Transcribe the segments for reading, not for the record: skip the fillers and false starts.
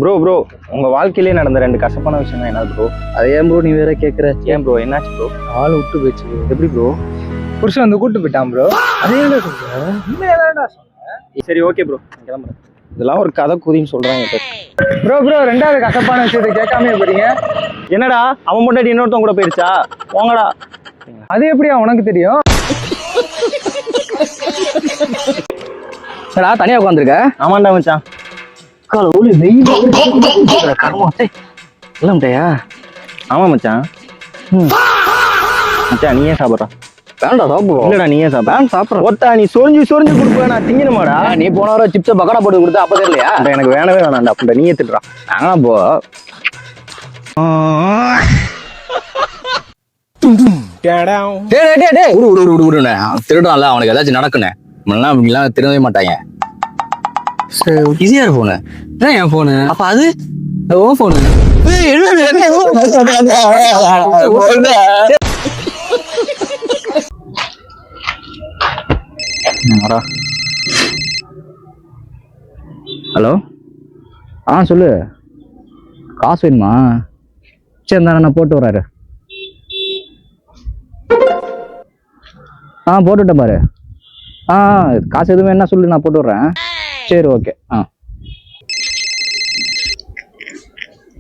Bro bro உங்க வாழ்க்கையிலே நடந்த 2 கசப்பான விஷயம் என்ன ப்ரோ? அதை ஏன் ப்ரோ நீ வேற கேட்குற? ஏன் ப்ரோ என்னாச்சு ப்ரோ? ஆள் விட்டு போயிடுச்சு. எப்படி ப்ரோ? புருஷன் வந்து கூட்டு போயிட்டான் ப்ரோ. அதே என்ன சொல்றேன்? சரி ஓகே ப்ரோ கிளம்புறேன். இதெல்லாம் ஒரு கதை கூதின்னு சொல்றாங்க. ப்ரோ ப்ரோ 2வது கசப்பான விஷயத்தை கேட்காம போறீங்க. என்னடா அவன் முன்னாடி இன்னொருத்தவங்க கூட போயிருச்சா? போங்கடா. அது எப்படியா உனக்கு தெரியும்? சடா தனியா உட்காந்துருக்க? ஆமாண்டா மச்சான். இல்லையா? ஆமா மச்சான். மச்சான் நீயே சாப்பிட்றா. வேண்டாம் சாப்பிடுவோம். இல்லடா நீயே சாப்பிட்றேன். ஒத்தா நீ சொரிஞ்சு கொடுப்ப நான் திங்கணுமாடா? நீ போன வாரம் சிப்ஸை பக்கடா போட்டு கொடுத்தா அப்ப தெரியலையா? எனக்கு வேணவே வேணாண்டா. அப்படின்ற நீயே திட்டுறா. நாங்களாம் போ திருடான்ல அவனுக்கு ஏதாச்சும் நடக்குனே இப்படிலாம் திருடவே மாட்டாங்க. ஈஸியா போனு என் போனு அப்ப அது ஓ போனு. ஹலோ சொல்லு. காசு வேணுமா? சரி நான் போட்டு வர்றாரு. போட்டுட்டேன் பாரு. காசு எதுவுமே என்ன சொல்லு நான் போட்டு விட்றேன். சரி ஓகே.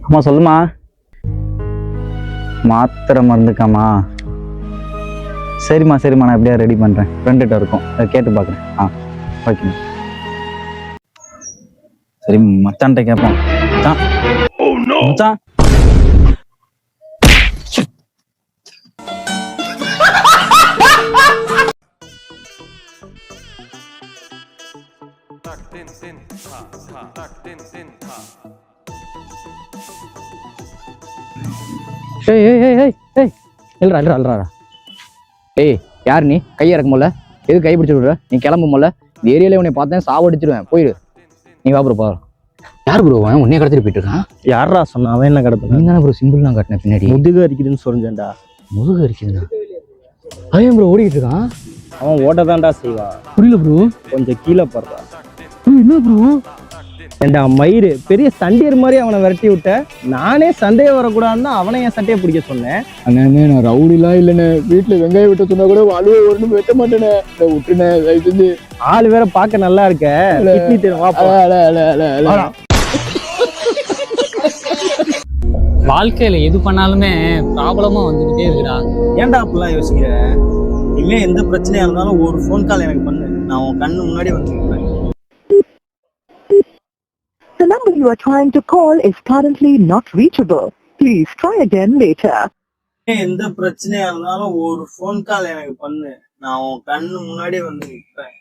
அம்மா சொல்லுமா. மாத்திரை மருந்துக்காமா? சரிம்மா நான் எப்படியா ரெடி பண்றேன். ஃப்ரெண்டுகிட்ட இருக்கும் அதை கேட்டு பார்க்குறேன். ஓகே சரி மச்சான்கிட்ட கேட்போம். மச்சான் ஏய் யார் நீ? கையை இறக்க முடியல. எது கை பிடிச்சு விடுற? நீ கிளம்ப முடியல. இந்த ஏரியால உன்னை பார்த்தேன் சாவடிச்சிருவேன். போயிடு. நீ வா ப்ரோ. யார் ப்ரோ உன்னைய கடத்திட்டு போயிட்டு இருக்கான்? யாரா சொன்ன? அவன் என்ன கடத்த? நீ தானே ப்ரோ சிம்பிள் நான் கட்டினேன் பின்னாடி. முதுகு அரிக்குதுன்னு சொல்லிட்டேன்டா. முதுகு அரிக்குதுண்ணா? அவன் ப்ரோ ஓடிக்கிட்டு இருக்கான். அவன் ஓட்டதான்டா செய்வான். புரியல ப்ரோ. கொஞ்சம் கீழே போடுறா. என்ன ப்ரோ? ஏண்டா மயிறு பெரிய சண்டையர் மாதிரி அவனை விரட்டி விட்ட. நானே சண்டையை வரக்கூடாதுன்னு அவனை என் சட்டையை பிடிக்க சொன்னேன். அண்ணே நான் ரவுடிலாம் இல்லைண்ணே. வீட்டுல வெங்காயம் வெட்ட சொன்னா கூட அழுவ ஒன்றும் வெட்ட மாட்டேனே. விட்டுனே. ஆள் வேற பார்க்க நல்லா இருக்க. வாழ்க்கையில எது பண்ணாலுமே ப்ராப்ளமா வந்துகிட்டே இருக்குடா. ஏன்டா அப்படிலாம் யோசிக்கிற? இனிமே எந்த பிரச்சனையா இருந்தாலும் ஒரு ஃபோன் கால் எனக்கு பண்ணு. நான் உன் கண்ணு முன்னாடி வந்து The number you are trying to call is currently not reachable. Please try again later. எந்த பிரச்சனையா இருந்தாலும் ஒரு ஃபோன் கால் எனக்கு பண்ணு. நான் உன் கண்ணு முன்னாடி வந்து நிற்பேன்.